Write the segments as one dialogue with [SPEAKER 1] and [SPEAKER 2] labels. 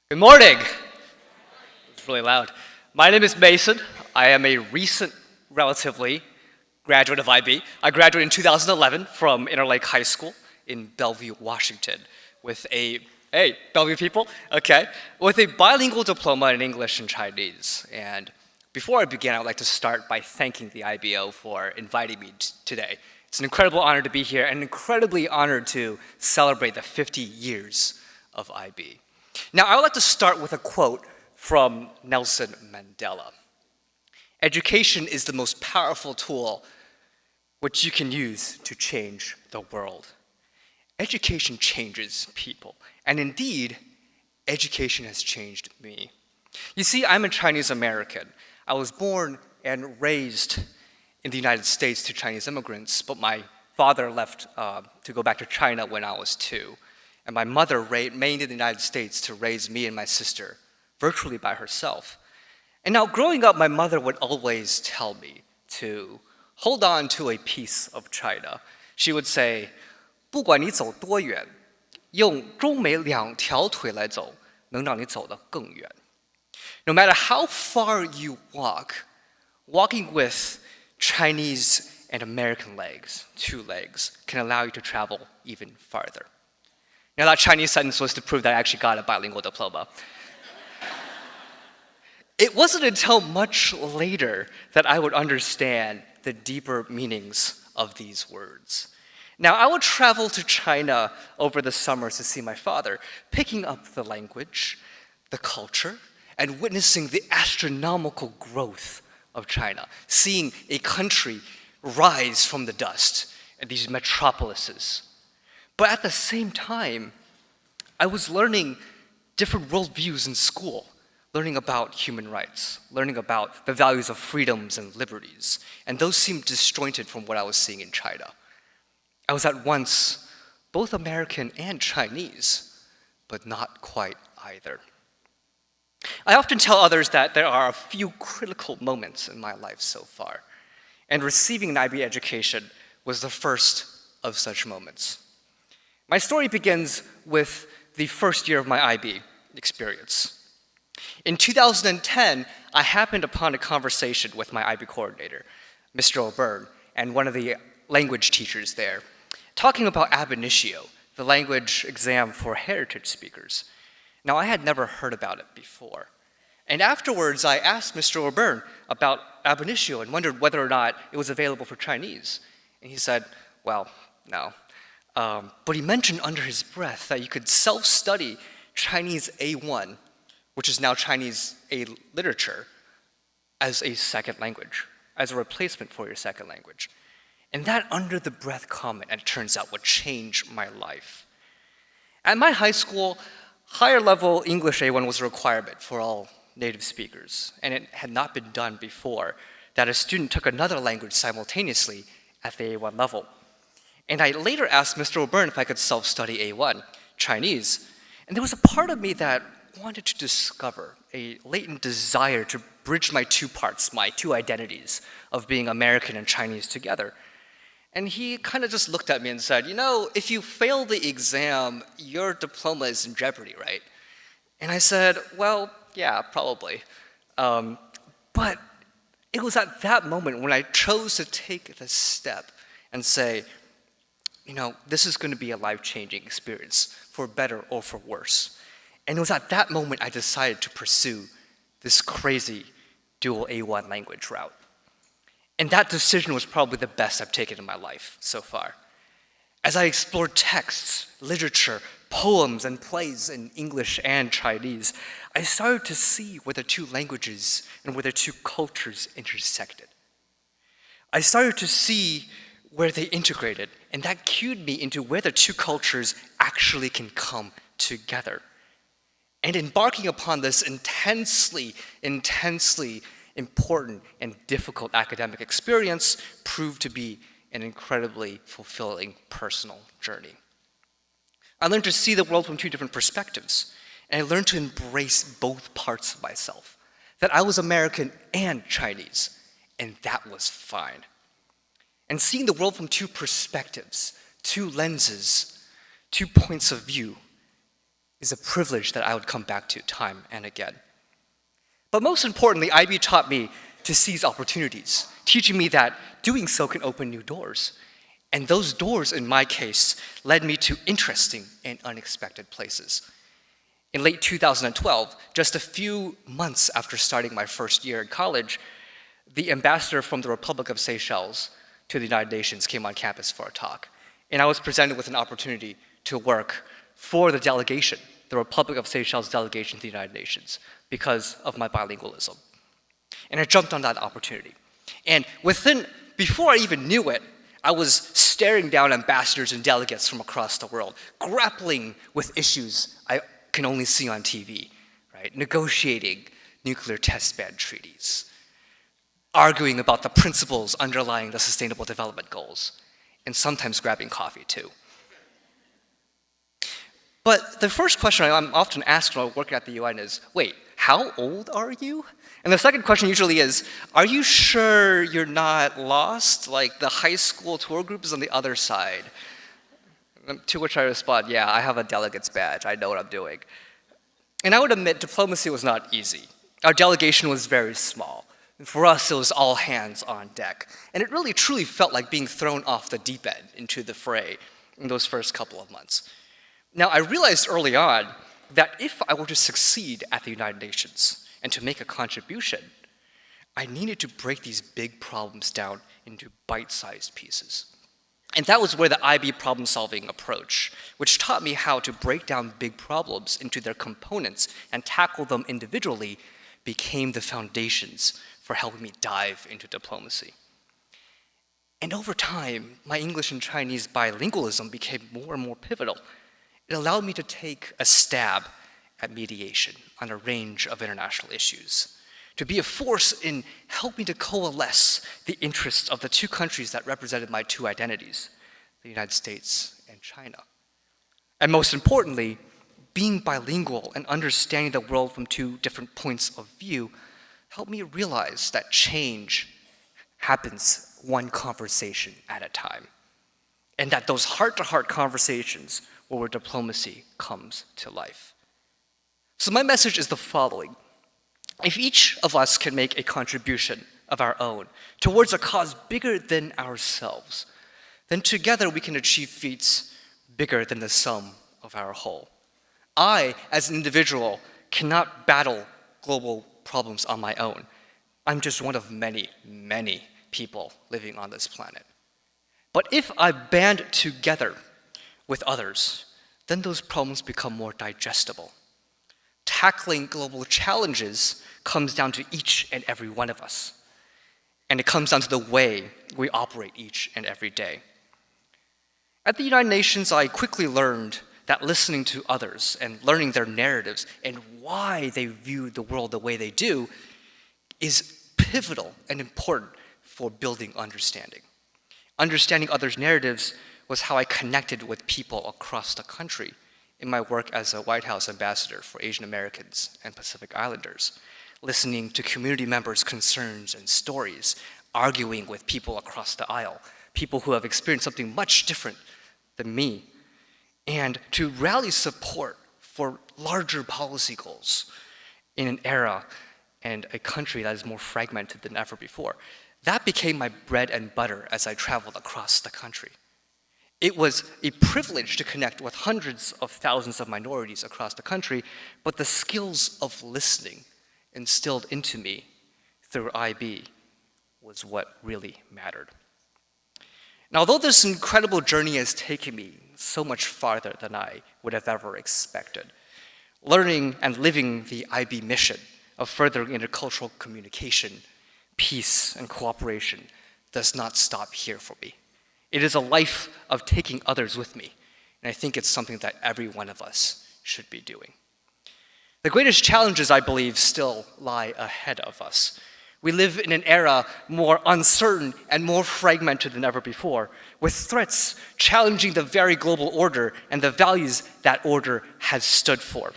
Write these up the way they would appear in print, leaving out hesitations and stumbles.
[SPEAKER 1] Good morning. It's really loud. My name is Mason. I am a recent, relatively, graduate of IB. I graduated in 2011 from Interlake High School in Bellevue, Washington, with hey, Bellevue people, okay, with a bilingual diploma in English and Chinese. And before I begin, I would like to start by thanking the IBO for inviting me today. It's an incredible honor to be here and incredibly honored to celebrate the 50 years of IB. Now, I would like to start with a quote from Nelson Mandela. Education is the most powerful tool which you can use to change the world. Education changes people, and indeed, education has changed me. You see, I'm a Chinese American. I was born and raised in the United States to Chinese immigrants, but my father left to go back to China when I was 2. And my mother remained in the United States to raise me and my sister virtually by herself. And now, growing up, my mother would always tell me to hold on to a piece of China. She would say, 不管你走多远，用中美2条腿来走，能让你走得更远. No matter how far you walk, walking with Chinese and American legs, 2 legs, can allow you to travel even farther. Now, that Chinese sentence was to prove that I actually got a bilingual diploma. It wasn't until much later that I would understand the deeper meanings of these words. Now, I would travel to China over the summers to see my father, picking up the language, the culture, and witnessing the astronomical growth of China, seeing a country rise from the dust and these metropolises. But at the same time, I was learning different worldviews in school, learning about human rights, learning about the values of freedoms and liberties, and those seemed disjointed from what I was seeing in China. I was at once both American and Chinese, but not quite either. I often tell others that there are a few critical moments in my life so far, and receiving an IB education was the first of such moments. My story begins with the first year of my IB experience. In 2010, I happened upon a conversation with my IB coordinator, Mr. O'Byrne, and one of the language teachers there, talking about ab initio, the language exam for heritage speakers. Now, I had never heard about it before. And afterwards, I asked Mr. O'Byrne about ab initio and wondered whether or not it was available for Chinese. And he said, well, no. But he mentioned under his breath that you could self-study Chinese A1, which is now Chinese A literature, as a second language, as a replacement for your second language. And that under-the-breath comment, and it turns out, would change my life. At my high school, higher-level English A1 was a requirement for all native speakers, and it had not been done before that a student took another language simultaneously at the A1 level. And I later asked Mr. O'Byrne if I could self-study A1, Chinese, and there was a part of me that wanted to discover a latent desire to bridge my 2 parts, my 2 identities of being American and Chinese together. And he kind of just looked at me and said, you know, if you fail the exam, your diploma is in jeopardy, right? And I said, well, yeah, probably. But it was at that moment when I chose to take the step and say, you know, this is going to be a life-changing experience, for better or for worse. And it was at that moment I decided to pursue this crazy dual A1 language route. And that decision was probably the best I've taken in my life so far. As I explored texts, literature, poems, and plays in English and Chinese, I started to see where the 2 languages and where the 2 cultures intersected. I started to see where they integrated, and that cued me into where the 2 cultures actually can come together. And embarking upon this intensely important and difficult academic experience proved to be an incredibly fulfilling personal journey. I learned to see the world from 2 different perspectives, and I learned to embrace both parts of myself, that I was American and Chinese, and that was fine. And seeing the world from 2 perspectives, 2 lenses, 2 points of view, is a privilege that I would come back to time and again. But most importantly, IB taught me to seize opportunities, teaching me that doing so can open new doors. And those doors, in my case, led me to interesting and unexpected places. In late 2012, just a few months after starting my first year in college, the ambassador from the Republic of Seychelles to the United Nations came on campus for a talk. And I was presented with an opportunity to work for the delegation, the Republic of Seychelles delegation to the United Nations, because of my bilingualism. And I jumped on that opportunity. And before I even knew it, I was staring down ambassadors and delegates from across the world, grappling with issues I can only see on TV, right? Negotiating nuclear test ban treaties, arguing about the principles underlying the Sustainable Development Goals, and sometimes grabbing coffee too. But the first question I'm often asked when I work at the UN is, wait, how old are you? And the second question usually is, are you sure you're not lost? Like the high school tour group is on the other side. To which I respond, yeah, I have a delegate's badge. I know what I'm doing. And I would admit, diplomacy was not easy. Our delegation was very small. For us, it was all hands on deck. And it really truly felt like being thrown off the deep end into the fray in those first couple of months. Now, I realized early on that if I were to succeed at the United Nations and to make a contribution, I needed to break these big problems down into bite-sized pieces. And that was where the IB problem-solving approach, which taught me how to break down big problems into their components and tackle them individually, became the foundations for helping me dive into diplomacy. And over time, my English and Chinese bilingualism became more and more pivotal. It allowed me to take a stab at mediation on a range of international issues, to be a force in helping to coalesce the interests of the two countries that represented my two identities, the United States and China. And most importantly, being bilingual and understanding the world from two different points of view helped me realize that change happens one conversation at a time, and that those heart-to-heart conversations are where diplomacy comes to life. So my message is the following. If each of us can make a contribution of our own towards a cause bigger than ourselves, then together we can achieve feats bigger than the sum of our whole. I, as an individual, cannot battle global problems on my own. I'm just one of many, many people living on this planet. But if I band together with others, then those problems become more digestible. Tackling global challenges comes down to each and every one of us. And it comes down to the way we operate each and every day. At the United Nations, I quickly learned that listening to others and learning their narratives and why they view the world the way they do is pivotal and important for building understanding. Understanding others' narratives was how I connected with people across the country in my work as a White House ambassador for Asian Americans and Pacific Islanders, listening to community members' concerns and stories, arguing with people across the aisle, people who have experienced something much different than me, and to rally support for larger policy goals in an era and a country that is more fragmented than ever before. That became my bread and butter as I traveled across the country. It was a privilege to connect with hundreds of thousands of minorities across the country, but the skills of listening instilled into me through IB was what really mattered. Now, although this incredible journey has taken me so much farther than I would have ever expected, learning and living the IB mission of furthering intercultural communication, peace, and cooperation does not stop here for me. It is a life of taking others with me, and I think it's something that every one of us should be doing. The greatest challenges, I believe, still lie ahead of us. We live in an era more uncertain and more fragmented than ever before, with threats challenging the very global order and the values that order has stood for.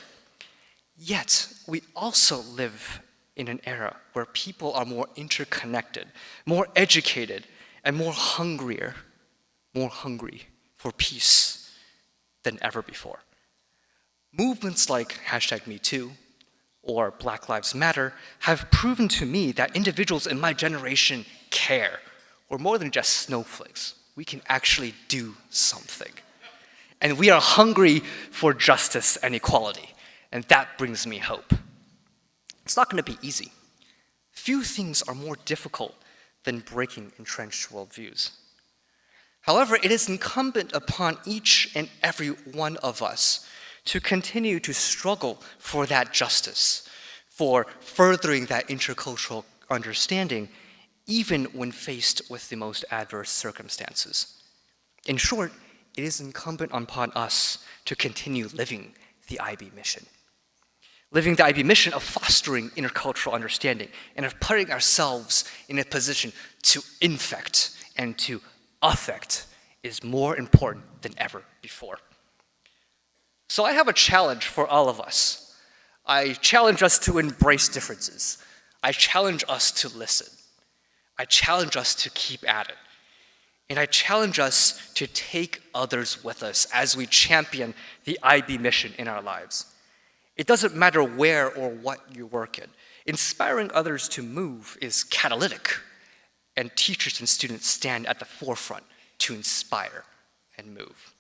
[SPEAKER 1] Yet, we also live in an era where people are more interconnected, more educated, and more hungry for peace than ever before. Movements like #MeToo or Black Lives Matter have proven to me that individuals in my generation care. We're more than just snowflakes. We can actually do something. And we are hungry for justice and equality, and that brings me hope. It's not going to be easy. Few things are more difficult than breaking entrenched worldviews. However, it is incumbent upon each and every one of us to continue to struggle for that justice, for furthering that intercultural understanding, even when faced with the most adverse circumstances. In short, it is incumbent upon us to continue living the IB mission. Living the IB mission of fostering intercultural understanding and of putting ourselves in a position to infect and to affect is more important than ever before. So I have a challenge for all of us. I challenge us to embrace differences. I challenge us to listen. I challenge us to keep at it. And I challenge us to take others with us as we champion the IB mission in our lives. It doesn't matter where or what you work in. Inspiring others to move is catalytic, and teachers and students stand at the forefront to inspire and move.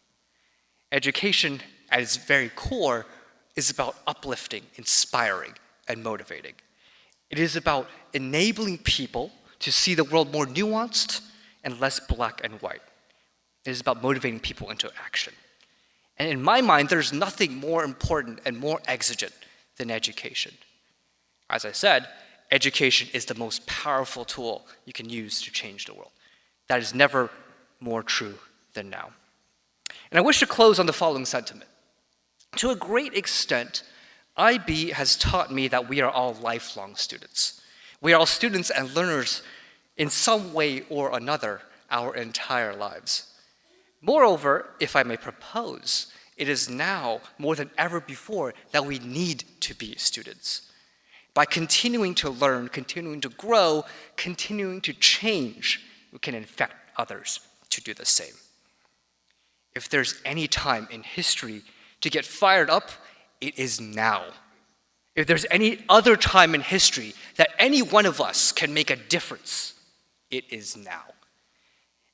[SPEAKER 1] Education, at its very core, is about uplifting, inspiring, and motivating. It is about enabling people to see the world more nuanced and less black and white. It is about motivating people into action. And in my mind, there's nothing more important and more exigent than education. As I said, education is the most powerful tool you can use to change the world. That is never more true than now. And I wish to close on the following sentiment. To a great extent, IB has taught me that we are all lifelong students. We are all students and learners in some way or another our entire lives. Moreover, if I may propose, it is now more than ever before that we need to be students. By continuing to learn, continuing to grow, continuing to change, we can infect others to do the same. If there's any time in history to get fired up, it is now. If there's any other time in history that any one of us can make a difference, it is now.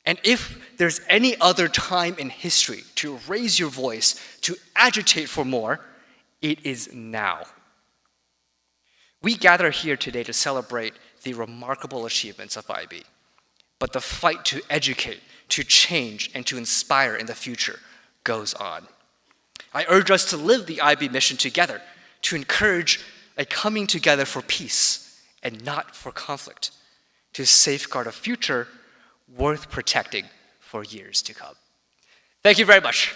[SPEAKER 1] And if there's any other time in history to raise your voice, to agitate for more, it is now. We gather here today to celebrate the remarkable achievements of IB, but the fight to educate, to change, and to inspire in the future goes on. I urge us to live the IB mission together, to encourage a coming together for peace and not for conflict, to safeguard a future worth protecting for years to come. Thank you very much.